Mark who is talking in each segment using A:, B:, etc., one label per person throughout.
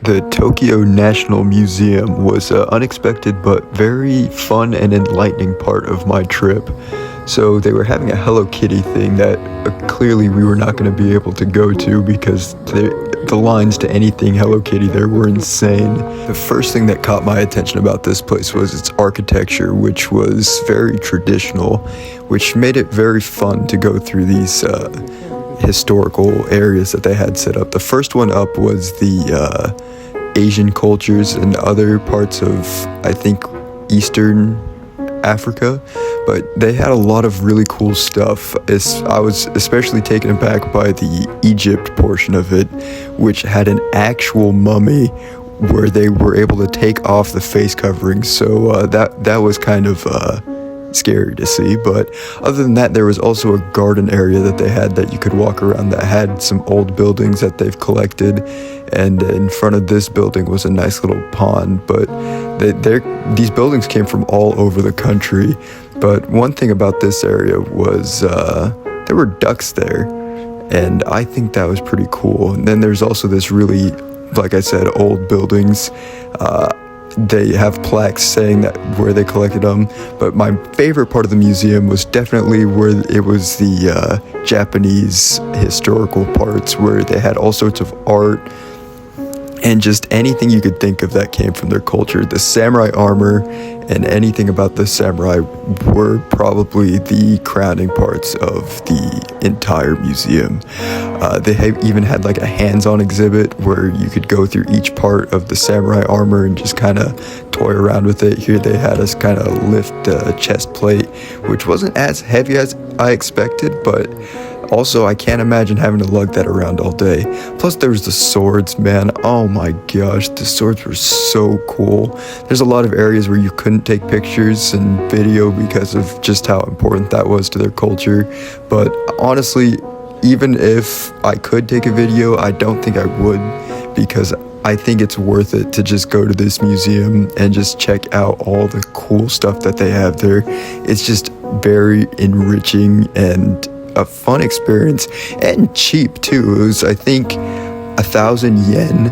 A: The Tokyo National Museum was an unexpected but very fun and enlightening part of my trip. So they were having a Hello Kitty thing that clearly we were not going to be able to go to because the lines to anything Hello Kitty there were insane. The first thing that caught my attention about this place was its architecture, which was very traditional, which made it very fun to go through these historical areas that they had set up. The first one up was the Asian cultures and other parts of, I think, Eastern Africa, but they had a lot of really cool stuff. I was especially taken aback by the Egypt portion of it, which had an actual mummy where they were able to take off the face covering, so that was kind of scary to see. But other than that, there was also a garden area that they had that you could walk around that had some old buildings that they've collected, and in front of this building was a nice little pond. But these buildings came from all over the country. But one thing about this area was there were ducks there, and I think that was pretty cool. And then there's also this really, like I said, old buildings. They have plaques saying that where they collected them, but my favorite part of the museum was definitely where it was the Japanese historical parts, where they had all sorts of art and just anything you could think of that came from their culture. The samurai armor and anything about the samurai were probably the crowning parts of the entire museum. They even had like a hands-on exhibit where you could go through each part of the samurai armor and just kind of toy around with it. Here they had us kind of lift the chest plate, which wasn't as heavy as I expected, but also I can't imagine having to lug that around all day. Plus there was the swords, man. Oh my gosh, the swords were so cool. There's a lot of areas where you couldn't take pictures and video because of just how important that was to their culture. But honestly, even if I could take a video, I don't think I would, because I think it's worth it to just go to this museum and just check out all the cool stuff that they have there. It's just very enriching and a fun experience, and cheap too. It was, I think, 1,000 yen,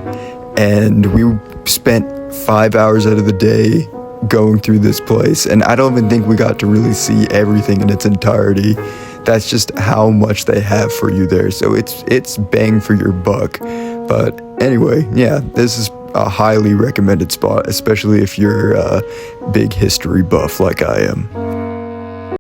A: and we spent 5 hours out of the day going through this place, and I don't even think we got to really see everything in its entirety. That's just how much they have for you there, so it's bang for your buck. But anyway, yeah, this is a highly recommended spot, especially if you're a big history buff like I am.